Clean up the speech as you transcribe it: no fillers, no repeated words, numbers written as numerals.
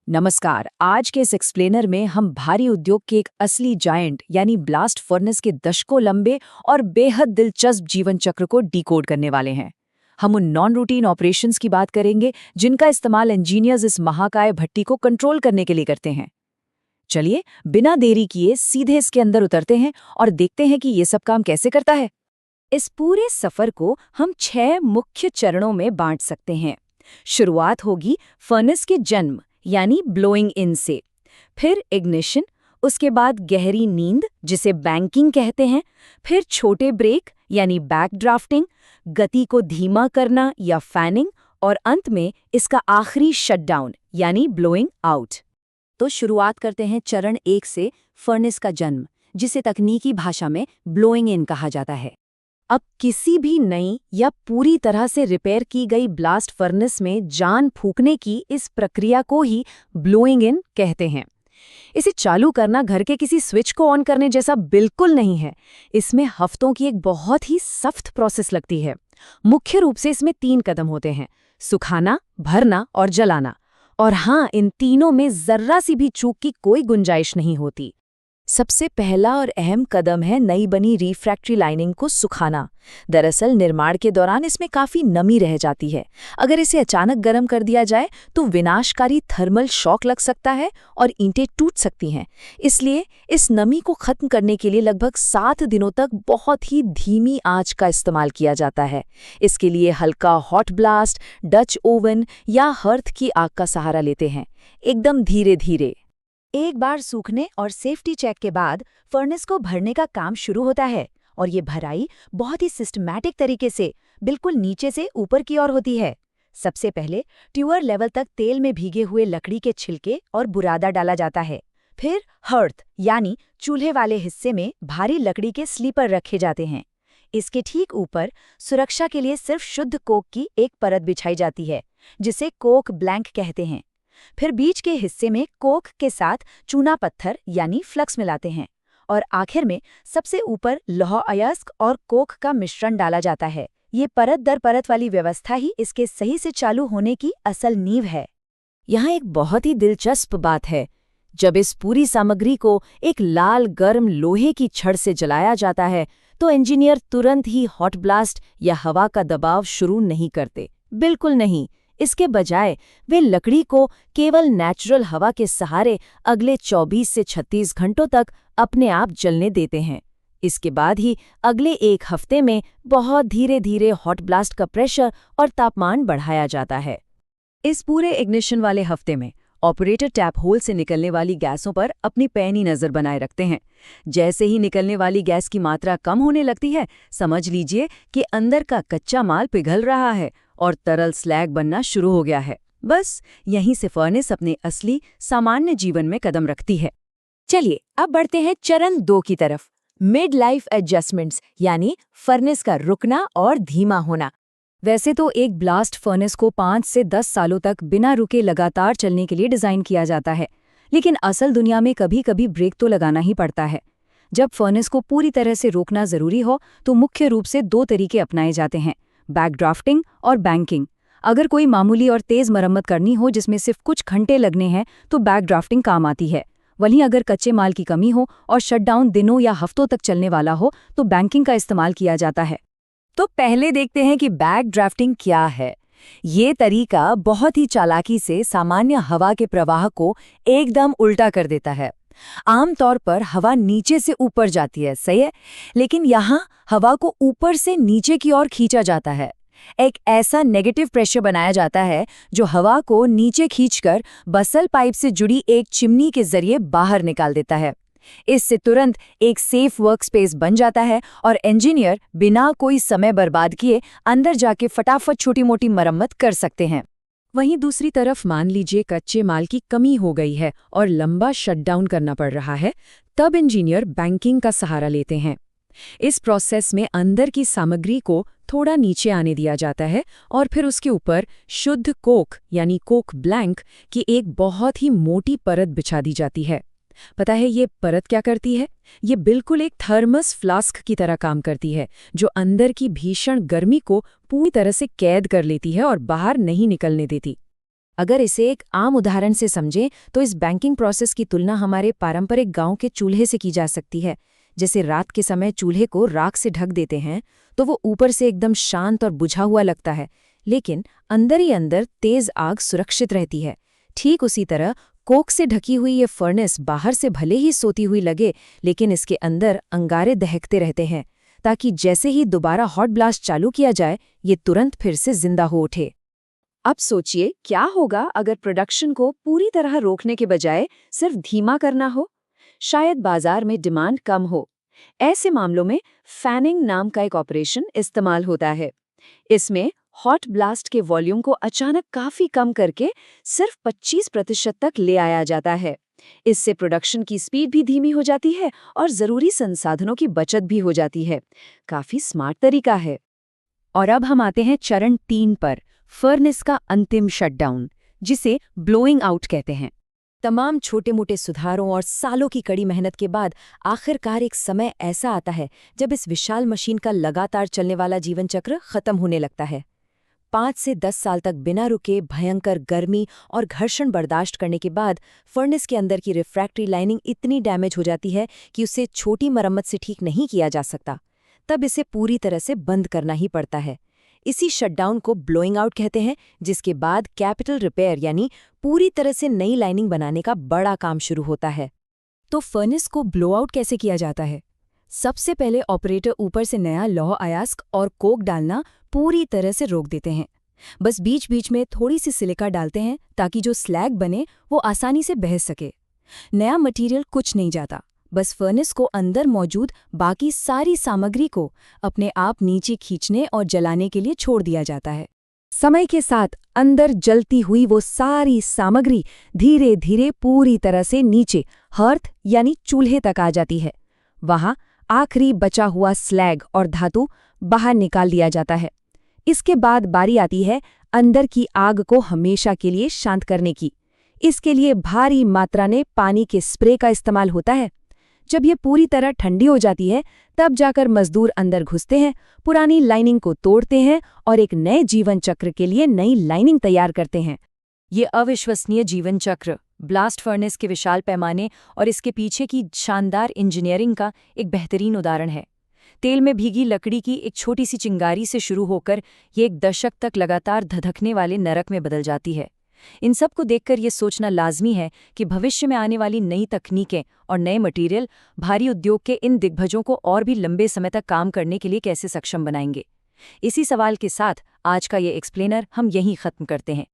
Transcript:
नमस्कार। आज के इस एक्सप्लेनर में हम भारी उद्योग के एक असली जायंट यानी ब्लास्ट फर्नेस के दशकों लंबे और बेहद दिलचस्प जीवन चक्र को डिकोड करने वाले हैं। हम उन नॉन रूटीन ऑपरेशंस की बात करेंगे जिनका इस्तेमाल इंजीनियर्स इस महाकाय भट्टी को कंट्रोल करने के लिए करते हैं। चलिए बिना देरी किए सीधे इसके अंदर उतरते हैं और देखते हैं कि ये सब काम कैसे करता है। इस पूरे सफर को हम 6 मुख्य चरणों में बांट सकते हैं। शुरुआत होगी फर्नेस के जन्म यानी ब्लोइंग इन से, फिर इग्निशन, उसके बाद गहरी नींद जिसे बैंकिंग कहते हैं, फिर छोटे ब्रेक यानी बैक ड्राफ्टिंग, गति को धीमा करना या फैनिंग, और अंत में इसका आखिरी शटडाउन यानी ब्लोइंग आउट। तो शुरुआत करते हैं चरण 1 से, फर्नेस का जन्म, जिसे तकनीकी भाषा में ब्लोइंग इन कहा जाता है। अब किसी भी नई या पूरी तरह से रिपेयर की गई ब्लास्ट फर्नेस में जान फूंकने की इस प्रक्रिया को ही ब्लोइंग इन कहते हैं। इसे चालू करना घर के किसी स्विच को ऑन करने जैसा बिल्कुल नहीं है। इसमें हफ्तों की एक बहुत ही सख्त प्रोसेस लगती है। मुख्य रूप से इसमें 3 कदम होते हैं: सुखाना, भरना और जलाना। और हाँ, इन तीनों में जर्रा सी भी चूक की कोई गुंजाइश नहीं होती। सबसे पहला और अहम कदम है नई बनी रिफ्रैक्ट्री लाइनिंग को सुखाना। दरअसल निर्माण के दौरान इसमें काफ़ी नमी रह जाती है। अगर इसे अचानक गर्म कर दिया जाए तो विनाशकारी थर्मल शॉक लग सकता है और ईंटें टूट सकती हैं। इसलिए इस नमी को खत्म करने के लिए लगभग 7 दिनों तक बहुत ही धीमी आंच का इस्तेमाल किया जाता है। इसके लिए हल्का हॉट ब्लास्ट, डच ओवन या हर्थ की आग का सहारा लेते हैं, एकदम धीरे धीरे। एक बार सूखने और सेफ्टी चेक के बाद फर्नेस को भरने का काम शुरू होता है, और ये भराई बहुत ही सिस्टमैटिक तरीके से बिल्कुल नीचे से ऊपर की ओर होती है। सबसे पहले ट्यूअर लेवल तक तेल में भीगे हुए लकड़ी के छिलके और बुरादा डाला जाता है। फिर हर्थ यानी चूल्हे वाले हिस्से में भारी लकड़ी के स्लीपर रखे जाते हैं। इसके ठीक ऊपर सुरक्षा के लिए सिर्फ शुद्ध कोक की एक परत बिछाई जाती है, जिसे कोक ब्लैंक कहते हैं। फिर बीच के हिस्से में कोक के साथ चूना पत्थर यानी फ्लक्स मिलाते हैं, और आखिर में सबसे ऊपर लौह अयस्क और कोक का मिश्रण डाला जाता है। ये परत दर परत वाली व्यवस्था ही इसके सही से चालू होने की असल नींव है। यहाँ एक बहुत ही दिलचस्प बात है। जब इस पूरी सामग्री को एक लाल गर्म लोहे की छड़ से जलाया जाता है तो इंजीनियर तुरंत ही हॉट ब्लास्ट या हवा का दबाव शुरू नहीं करते। बिल्कुल नहीं। इसके बजाय वे लकड़ी को केवल नेचुरल हवा के सहारे अगले 24 से 36 घंटों तक अपने आप जलने देते हैं। इसके बाद ही अगले 1 हफ्ते में बहुत धीरे धीरे हॉट ब्लास्ट का प्रेशर और तापमान बढ़ाया जाता है। इस पूरे इग्निशन वाले हफ्ते में ऑपरेटर टैप होल से निकलने वाली गैसों पर अपनी पैनी नज़र बनाए रखते हैं। जैसे ही निकलने वाली गैस की मात्रा कम होने लगती है, समझ लीजिए कि अंदर का कच्चा माल पिघल रहा है और तरल स्लैग बनना शुरू हो गया है। बस यहीं से फर्नेस अपने असली सामान्य जीवन में कदम रखती है। चलिए अब बढ़ते हैं चरण 2 की तरफ, मिड लाइफ एडजस्टमेंट्स यानी फर्नेस का रुकना और धीमा होना। वैसे तो एक ब्लास्ट फर्नेस को 5 से 10 सालों तक बिना रुके लगातार चलने के लिए डिज़ाइन किया जाता है, लेकिन असल दुनिया में कभी कभी ब्रेक तो लगाना ही पड़ता है। जब फर्नेस को पूरी तरह से रोकना ज़रूरी हो तो मुख्य रूप से 2 तरीके अपनाए जाते हैं: बैक ड्राफ्टिंग और बैंकिंग। अगर कोई मामूली और तेज़ मरम्मत करनी हो जिसमें सिर्फ कुछ घंटे लगने हैं तो बैक ड्राफ्टिंग काम आती है। वहीं अगर कच्चे माल की कमी हो और शटडाउन दिनों या हफ्तों तक चलने वाला हो तो बैंकिंग का इस्तेमाल किया जाता है। तो पहले देखते हैं कि बैक ड्राफ्टिंग क्या है। ये तरीका बहुत ही चालाकी से सामान्य हवा के प्रवाह को एकदम उल्टा कर देता है। आमतौर पर हवा नीचे से ऊपर जाती है, सही है, लेकिन यहाँ हवा को ऊपर से नीचे की ओर खींचा जाता है। एक ऐसा नेगेटिव प्रेशर बनाया जाता है जो हवा को नीचे खींचकर बसल पाइप से जुड़ी एक चिमनी के जरिए बाहर निकाल देता है। इससे तुरंत एक सेफ वर्कस्पेस बन जाता है और इंजीनियर बिना कोई समय बर्बाद किए अंदर जाके फटाफट छोटी मोटी मरम्मत कर सकते हैं। वहीं दूसरी तरफ मान लीजिए कच्चे माल की कमी हो गई है और लंबा शटडाउन करना पड़ रहा है, तब इंजीनियर बैंकिंग का सहारा लेते हैं। इस प्रोसेस में अंदर की सामग्री को थोड़ा नीचे आने दिया जाता है और फिर उसके ऊपर शुद्ध कोक यानी कोक ब्लैंक की एक बहुत ही मोटी परत बिछा दी जाती है। पता है ये परत क्या करती है? ये बिल्कुल एक थर्मस फ्लास्क की तरह काम करती है, जो अंदर की भीषण गर्मी को पूरी तरह से कैद कर लेती है और बाहर नहीं निकलने देती। अगर इसे एक आम उदाहरण से समझें तो इस बैंकिंग प्रोसेस की तुलना हमारे पारंपरिक गांव के चूल्हे से की जा सकती है। जैसे रात के समय चूल्हे को राख से ढक देते हैं तो वो ऊपर से एकदम शांत और बुझा हुआ लगता है, लेकिन अंदर ही अंदर तेज आग सुरक्षित रहती है। ठीक उसी तरह कोक से ढकी हुई ये फर्नेस बाहर से भले ही सोती हुई लगे, लेकिन इसके अंदर अंगारे दहकते रहते हैं, ताकि जैसे ही दोबारा हॉट ब्लास्ट चालू किया जाए ये तुरंत फिर से जिंदा हो उठे। अब सोचिए क्या होगा अगर प्रोडक्शन को पूरी तरह रोकने के बजाय सिर्फ धीमा करना हो। शायद बाजार में डिमांड कम हो। ऐसे मामलों में फैनिंग नाम का एक ऑपरेशन इस्तेमाल होता है। इसमें हॉट ब्लास्ट के वॉल्यूम को अचानक काफी कम करके सिर्फ 25% तक ले आया जाता है। इससे प्रोडक्शन की स्पीड भी धीमी हो जाती है और जरूरी संसाधनों की बचत भी हो जाती है। काफी स्मार्ट तरीका है। और अब हम आते हैं चरण 3 पर, फर्नेस का अंतिम शटडाउन, जिसे ब्लोइंग आउट कहते हैं। तमाम छोटे-मोटे सुधारों और सालों की कड़ी मेहनत के बाद आखिरकार एक समय ऐसा आता है जब इस विशाल मशीन का लगातार चलने वाला जीवन चक्र खत्म होने लगता है। 5 से 10 साल तक बिना रुके भयंकर गर्मी और घर्षण बर्दाश्त करने के बाद फर्नेस के अंदर की रिफ्रैक्टरी लाइनिंग इतनी डैमेज हो जाती है कि उसे छोटी मरम्मत से ठीक नहीं किया जा सकता। तब इसे पूरी तरह से बंद करना ही पड़ता है। इसी शटडाउन को ब्लोइंग आउट कहते हैं, जिसके बाद कैपिटल रिपेयर यानी पूरी तरह से नई लाइनिंग बनाने का बड़ा काम शुरू होता है। तो फर्नेस को ब्लो आउट कैसे किया जाता है? सबसे पहले ऑपरेटर ऊपर से नया लौह अयस्क और कोक डालना पूरी तरह से रोक देते हैं। बस बीच बीच में थोड़ी सी सिलिका डालते हैं ताकि जो स्लैग बने वो आसानी से बह सके। नया मटेरियल कुछ नहीं जाता, बस फर्नेस को अंदर मौजूद बाकी सारी सामग्री को अपने आप नीचे खींचने और जलाने के लिए छोड़ दिया जाता है। समय के साथ अंदर जलती हुई वो सारी सामग्री धीरे धीरे पूरी तरह से नीचे हर्थ यानी चूल्हे तक आ जाती है। वहाँ आखिरी बचा हुआ स्लैग और धातु बाहर निकाल दिया जाता है। इसके बाद बारी आती है अंदर की आग को हमेशा के लिए शांत करने की। इसके लिए भारी मात्रा में पानी के स्प्रे का इस्तेमाल होता है। जब ये पूरी तरह ठंडी हो जाती है तब जाकर मजदूर अंदर घुसते हैं, पुरानी लाइनिंग को तोड़ते हैं और एक नए जीवन चक्र के लिए नई लाइनिंग तैयार करते हैं। ये अविश्वसनीय जीवन चक्र ब्लास्ट फर्नेस के विशाल पैमाने और इसके पीछे की शानदार इंजीनियरिंग का एक बेहतरीन उदाहरण है। तेल में भीगी लकड़ी की एक छोटी सी चिंगारी से शुरू होकर ये एक दशक तक लगातार धधकने वाले नरक में बदल जाती है। इन सब को देखकर ये सोचना लाजमी है कि भविष्य में आने वाली नई तकनीकें और नए मटेरियल भारी उद्योग के इन दिग्गजों को और भी लंबे समय तक काम करने के लिए कैसे सक्षम बनाएंगे। इसी सवाल के साथ आज का ये एक्सप्लेनर हम यहीं खत्म करते हैं।